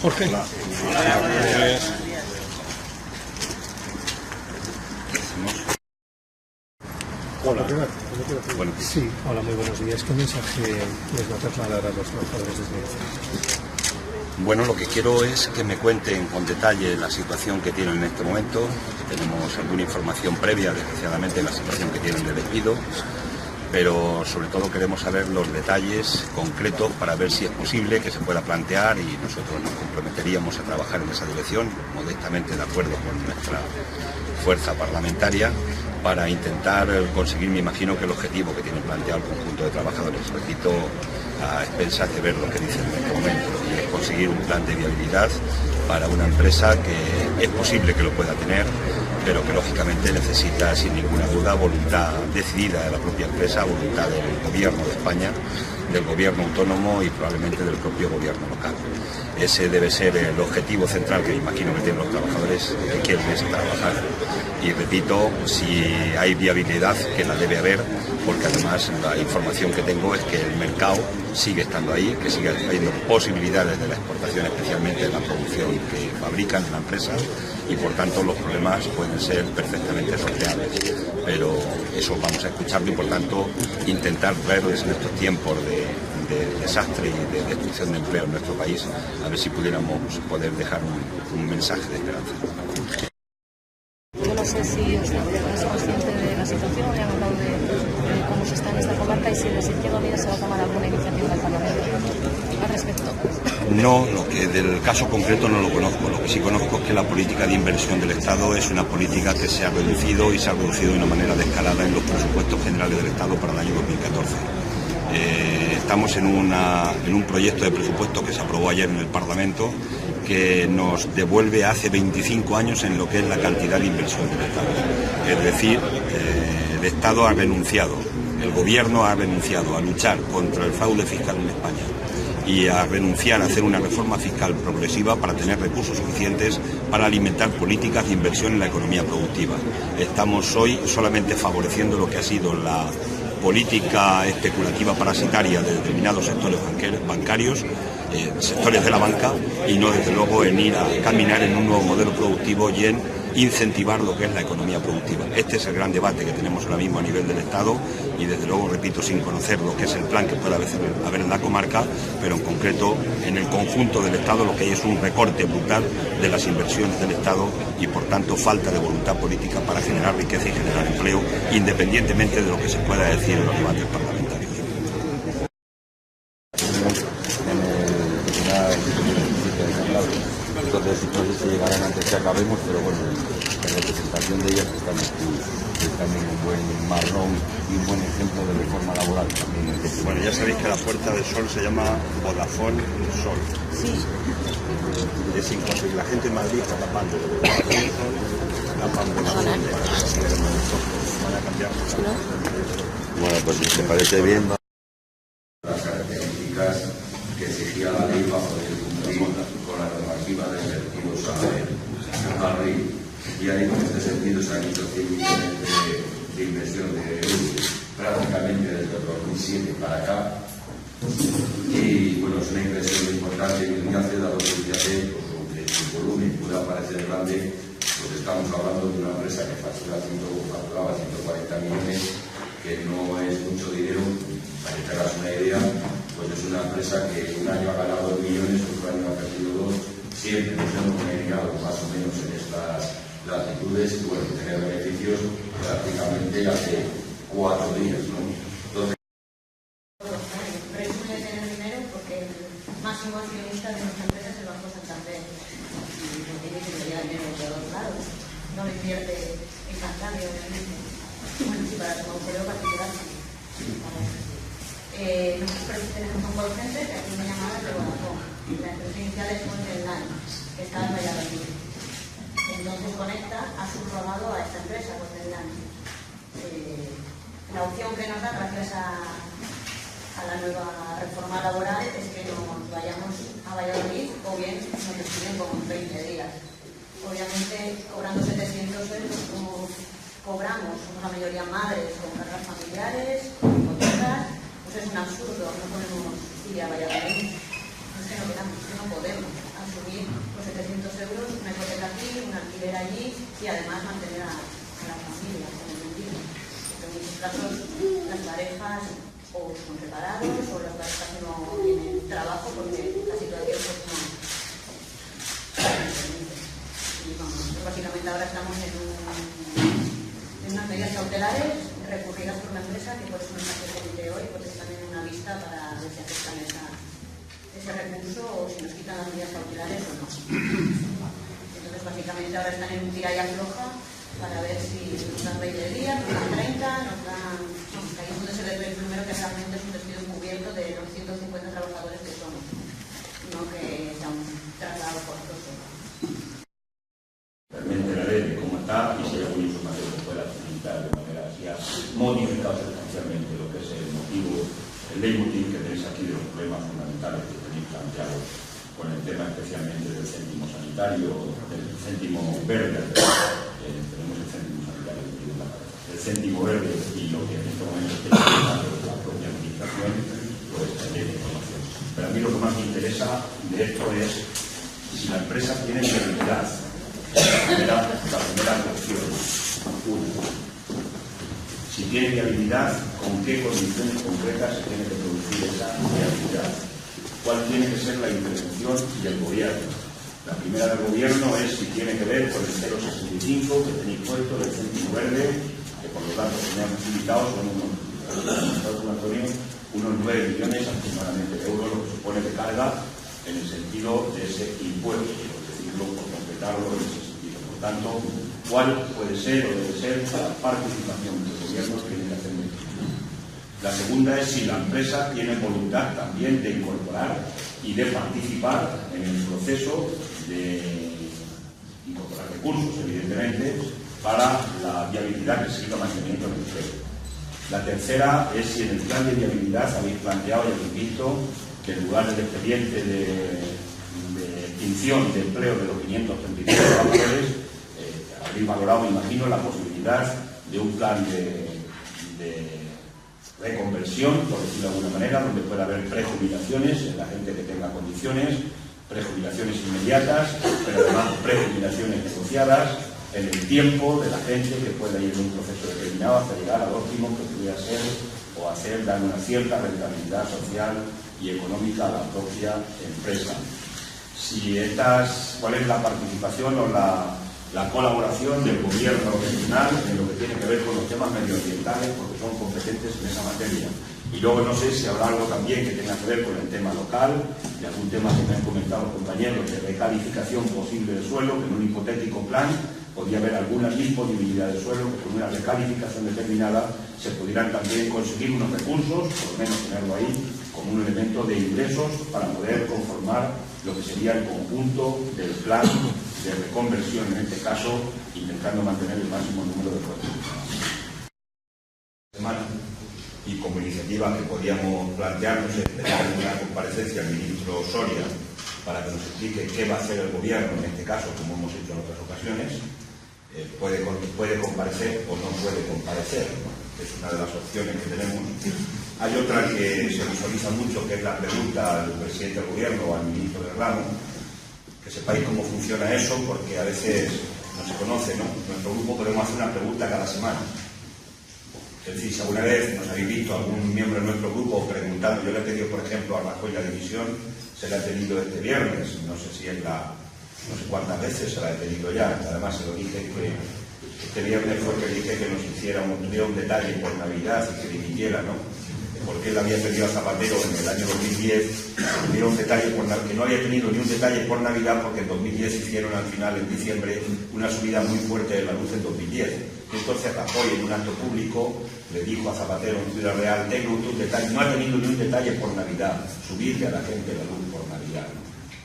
Jorge. Hola. Hola. Bueno, Sí, hola, muy buenos días. ¿Qué mensaje les va a trasladar a los trabajadores de Esmesa? Bueno, lo que quiero es que me cuenten con detalle la situación que tienen en este momento. Tenemos alguna información previa, desgraciadamente, de la situación que tienen de despido, pero sobre todo queremos saber los detalles concretos para ver si es posible que se pueda plantear, y nosotros nos comprometeríamos a trabajar en esa dirección, modestamente de acuerdo con nuestra fuerza parlamentaria, para intentar conseguir, me imagino, que el objetivo que tiene planteado el conjunto de trabajadores, repito, a expensas de ver lo que dicen en este momento, y es conseguir un plan de viabilidad para una empresa que es posible que lo pueda tener, pero que lógicamente necesita sin ninguna duda voluntad decidida de la propia empresa, voluntad del gobierno de España, del gobierno autónomo y probablemente del propio gobierno local. Ese debe ser el objetivo central que imagino que tienen los trabajadores que quieren trabajar. Y repito, si hay viabilidad, que la debe haber, porque además la información que tengo es que el mercado sigue estando ahí, que sigue habiendo posibilidades de la exportación, especialmente de la producción que fabrican en la empresa, y por tanto los problemas pueden ser perfectamente sorteables. Pero eso vamos a escucharlo y por tanto intentar verles en estos tiempos de desastre y de destrucción de empleo en nuestro país, a ver si pudiéramos dejar un mensaje de esperanza. Yo no sé si usted es consciente de la situación, le han hablado de cómo se está en esta comarca y si de Izquierda Unida se va a tomar alguna iniciativa del Parlamento al respecto. No, del caso concreto no lo conozco. Lo que sí conozco es que la política de inversión del Estado es una política que se ha reducido, y se ha reducido de una manera descarada en los presupuestos generales del Estado para el año 2014. Estamos en un proyecto de presupuesto que se aprobó ayer en el Parlamento, que nos devuelve hace 25 años en lo que es la cantidad de inversión del Estado. Es decir, el Estado ha renunciado, el Gobierno ha renunciado a luchar contra el fraude fiscal en España y a renunciar a hacer una reforma fiscal progresiva para tener recursos suficientes para alimentar políticas de inversión en la economía productiva. Estamos hoy solamente favoreciendo lo que ha sido la política especulativa parasitaria de determinados sectores bancarios, sectores de la banca, y no desde luego en ir a caminar en un nuevo modelo productivo y en incentivar lo que es la economía productiva. Este es el gran debate que tenemos ahora mismo a nivel del Estado, y desde luego, repito, sin conocer lo que es el plan que pueda haber en la comarca, pero en concreto en el conjunto del Estado lo que hay es un recorte brutal de las inversiones del Estado y por tanto falta de voluntad política para generar riqueza y generar empleo, independientemente de lo que se pueda decir en los debates parlamentarios. Entonces, no sé si llegarán antes que acabemos, pero bueno, en representación de ellas están en un buen marrón y un buen ejemplo de reforma laboral también. Bueno, ya sabéis que la Puerta del Sol se llama Vodafone Sol. Sí. Es imposible, la gente en Madrid está tapando van a cambiar. Bueno, pues si te parece bien, las características que exigía la ley para poder cumplir con la normativa de incentivos al RIC. Y ahí, en este sentido, se han hecho 100 millones de inversión de euros prácticamente desde el 2007 para acá. Y bueno, es una inversión importante que muy hace, dado que aunque su volumen pueda parecer grande, pues estamos hablando de una empresa que facturaba 140 millones, que no es mucho dinero. Para que te hagas una idea, pues es una empresa que un año ha ganado 2 millones, otro año ha perdido 2. Siempre nos hemos generado más o menos en estas latitudes, y bueno, tener beneficios prácticamente hace 4 días, ¿no? Entonces, presume de tener dinero porque el máximo accionista de nuestra empresa es el Banco Santander, y no tiene que llegar dinero de todos lados, no lo invierte en Cantabria, obviamente. Bueno, sí, para su auxilio particular. Nosotros tenemos un call center que aquí me llamaba de Vodafone. La empresa inicial es Contenline, que está en Valladolid. Entonces conecta a subrogado a esta empresa, Contenline. La opción que nos da gracias a la nueva reforma laboral es que nos vayamos a Valladolid o bien nos despiden con 20 días. Obviamente, cobrando 700 euros, como cobramos, somos la mayoría madres con cargas familiares, con hipotecas, pues es un absurdo, no podemos ir a Valladolid. Es que no queramos, que no podemos. asumir los 700 euros, una hipoteca aquí, un alquiler allí y además mantener a la familia en el sentido. En muchos casos las parejas o son separados o las parejas no tienen trabajo porque la situación pues no permite. Y vamos, básicamente ahora estamos en unas medidas cautelares recurridas por la empresa, que por eso no está presente hoy, porque están en una vista para ver si aceptan ese recurso o si nos quitan las medidas cautelares o no. Entonces básicamente ahora están en un tira y afloja para ver si nos dan 20 días, nos dan 30, nos dan... Vamos, ahí es donde se ve primero que realmente es un despido encubierto de los 150 trabajadores que somos, no que sea un traslado forzoso. Me enteraré de cómo está y si hay alguna información que pueda facilitar de manera así modificado sustancialmente lo que es el motivo, el leitmotiv que tenéis aquí de los problemas fundamentales que tenéis planteados con el tema especialmente del céntimo sanitario, del céntimo verde. Tenemos el céntimo sanitario en la cabeza. El céntimo verde y lo que en este momento está pasando la propia administración, pues también información. Pero a mí lo que más me interesa de esto es si la empresa tiene viabilidad. La primera cuestión. Uno, si tiene viabilidad, ¿con qué condiciones concretas se tiene que producir esa viabilidad? ¿Cuál tiene que ser la intervención del gobierno? La primera del gobierno es si tiene que ver con el 0,65 que tenéis puesto del céntimo verde, que por lo tanto que me han facilitado son unos 9 millones aproximadamente de euros, lo que supone de carga en el sentido de ese impuesto, por decirlo, por completarlo en ese sentido. Por tanto, ¿cuál puede ser o debe ser la participación que el gobierno tiene que hacer en esto? La segunda es si la empresa tiene voluntad también de incorporar y de participar en el proceso de incorporar recursos, evidentemente, para la viabilidad que siga manteniendo el empleo. La tercera es si en el plan de viabilidad habéis planteado y habéis visto que en lugar del expediente de extinción de empleo de los 533 trabajadores, habéis valorado, me imagino, la posibilidad de un plan de reconversión, por decirlo de alguna manera, donde pueda haber prejubilaciones en la gente que tenga condiciones, prejubilaciones inmediatas, pero además prejubilaciones negociadas en el tiempo de la gente que pueda ir en un proceso determinado hasta llegar al óptimo que pudiera ser o hacer dar una cierta rentabilidad social y económica a la propia empresa. ¿Cuál es la participación o la colaboración del gobierno regional en lo que tiene que ver con los temas medioambientales, porque son competentes en esa materia? Y luego no sé si habrá algo también que tenga que ver con el tema local, y algún tema que me han comentado los compañeros de recalificación posible del suelo, que en un hipotético plan podría haber alguna disponibilidad de suelo que con una recalificación determinada se pudieran también conseguir unos recursos, por lo menos tenerlo ahí como un elemento de ingresos para poder conformar lo que sería el conjunto del plan de reconversión, en este caso, intentando mantener el máximo número de puestos. Y como iniciativa que podíamos plantearnos es tener una comparecencia al ministro Soria para que nos explique qué va a hacer el gobierno, en este caso, como hemos hecho en otras ocasiones. Puede comparecer o no puede comparecer, ¿no? Es una de las opciones que tenemos. Hay otra que se visualiza mucho, que es la pregunta al presidente del gobierno o al ministro del ramo, que sepáis cómo funciona eso, porque a veces no se conoce, ¿no? En nuestro grupo podemos hacer una pregunta cada semana. Es decir, si alguna vez nos habéis visto algún miembro de nuestro grupo preguntando, yo le he pedido, por ejemplo, a Rajoy la dimisión, se la he pedido este viernes, no sé si es no sé cuántas veces se la he pedido ya, además se lo dije que este viernes fue que dije que nos hiciéramos un detalle por Navidad y que dimitiera, ¿no? Porque él había pedido a Zapatero en el año 2010 que diera un detalle que no había tenido ni un detalle por Navidad, porque en 2010 hicieron al final, en diciembre, una subida muy fuerte de la luz en 2010. Y entonces Rajoy, en un acto público, le dijo a Zapatero en Ciudad Real: tengo un detalle, no ha tenido ni un detalle por Navidad, subirle a la gente la luz por Navidad.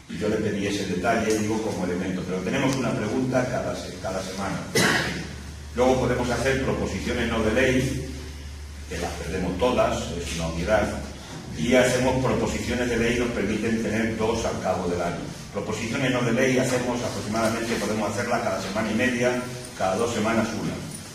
Y yo le pedí ese detalle, digo, como elemento. Pero tenemos una pregunta cada semana. Luego podemos hacer proposiciones no de ley, que las perdemos todas, es una obviedad, y hacemos proposiciones de ley, nos permiten tener 2 al cabo del año. Proposiciones no de ley hacemos aproximadamente, podemos hacerlas cada semana y media, cada 2 semanas una.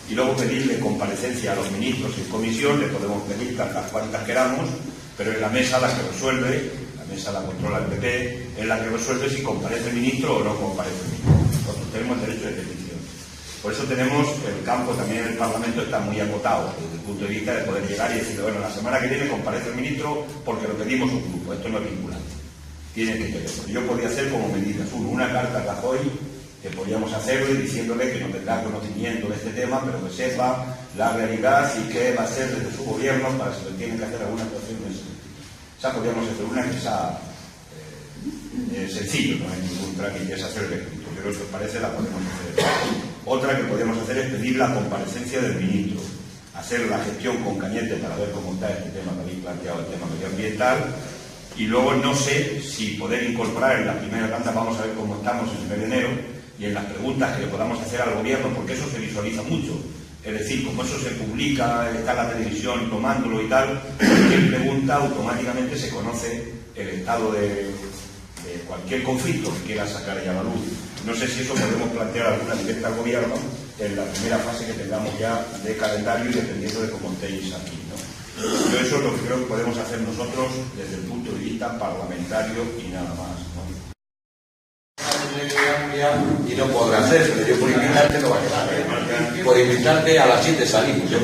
Y luego pedirle comparecencia a los ministros en comisión, le podemos pedir tantas cuantas queramos, pero en la mesa la que resuelve, la mesa la controla el PP, es la que resuelve si comparece el ministro o no comparece el ministro. Nosotros tenemos derecho de petición. Por eso tenemos, el campo también en el Parlamento está muy acotado desde el punto de vista de poder llegar y decir, bueno, la semana que viene comparece el ministro porque lo pedimos un grupo, esto no es vinculante. Tiene que ver. Yo podría hacer como medidas, una carta a Rajoy, que podríamos hacerle diciéndole que no tendrá conocimiento de este tema, pero que sepa la realidad y qué va a hacer desde su gobierno para si tiene que hacer alguna actuación en ese sentido. O sea, podríamos hacer una que sea sencillo, no hay ningún trámite, es hacer el escrito. Yo creo que os parece, la podemos hacer. Otra que podríamos hacer es pedir la comparecencia del ministro, hacer la gestión con Cañete para ver cómo está este tema que habéis planteado, el tema medioambiental, y luego no sé si poder incorporar en la primera tanda, vamos a ver cómo estamos en el mes de enero, y en las preguntas que le podamos hacer al gobierno, porque eso se visualiza mucho. Es decir, como eso se publica, está en la televisión tomándolo y tal, cualquier pregunta automáticamente se conoce el estado de cualquier conflicto que quiera sacar ella a la luz. No sé si eso podemos plantear alguna directa al gobierno en la primera fase que tengamos ya de calendario y dependiendo de cómo estéis aquí, ¿no? Yo eso es lo que creo que podemos hacer nosotros desde el punto de vista parlamentario y nada más, ¿no? Y no podrá ser, pero yo por invitarte no va a quedar, ¿eh? Por invitarte a las 7 salimos. Si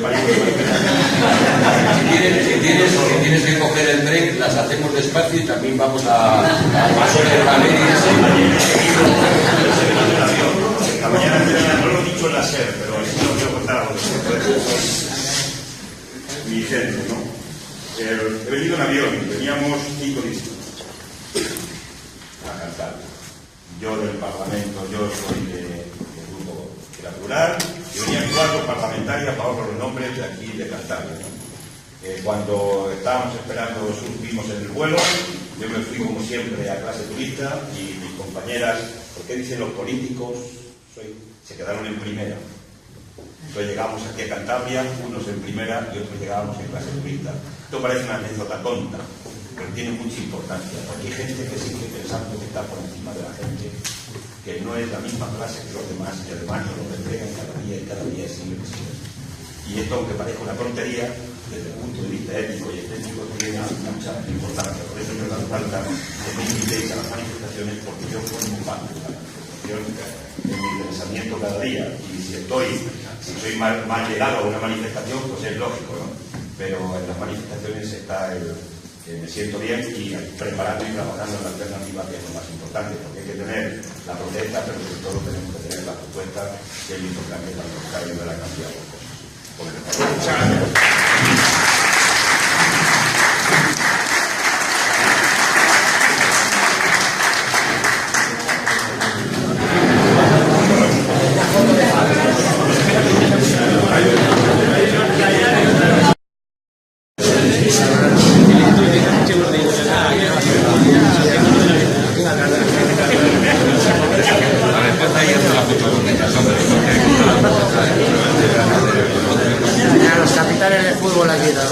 tienes que coger el tren, las hacemos despacio y también vamos a paso de Valeria. Esta mañana no lo he dicho en la SER, pero sí lo quiero contar a vosotros. Mi gente, ¿no? He venido en avión, teníamos 5 discos a cantar. Yo del Parlamento, yo soy del grupo Era Plural, y venían 4 parlamentarias para los nombres de aquí de Cantabria, ¿no? Cuando estábamos esperando, subimos en el vuelo, yo me fui como siempre a clase turista y mis compañeras, ¿por qué dicen los políticos? Se quedaron en primera. Entonces llegamos aquí a Cantabria, unos en primera y otros llegábamos en clase turista. Esto parece una anécdota tonta, pero tiene mucha importancia, porque hay gente que sigue pensando que está por encima de la gente, que no es la misma clase que los demás, y además nos lo reflejan cada día y cada día sigue que sigue. Y esto, aunque parezca una tontería, desde el punto de vista ético y estético, tiene mucha importancia. Por eso me da falta que me invitéis a las manifestaciones, porque yo formo parte de la manifestación en mi pensamiento cada día. Y si soy mal llegado a una manifestación, pues es lógico, ¿no? Pero en las manifestaciones está me siento bien y preparando y trabajando en la alternativa, que es lo más importante, porque hay que tener la protesta, pero sobre todo tenemos que tener la propuesta, que es lo importante, la propuesta y la cantidad de cosas. Muchas gracias. Los capitanes de fútbol aquí, ¿no?